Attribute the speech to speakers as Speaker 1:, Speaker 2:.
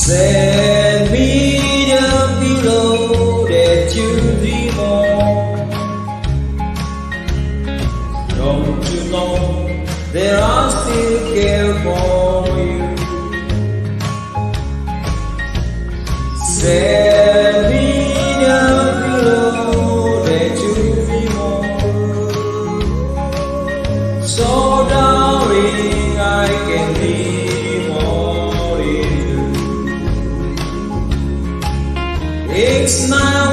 Speaker 1: Send me the pillow that you dream of. Don't you know there are still care for you? Send me the pillow that you dream of. So darling, I can dream all in you. It's now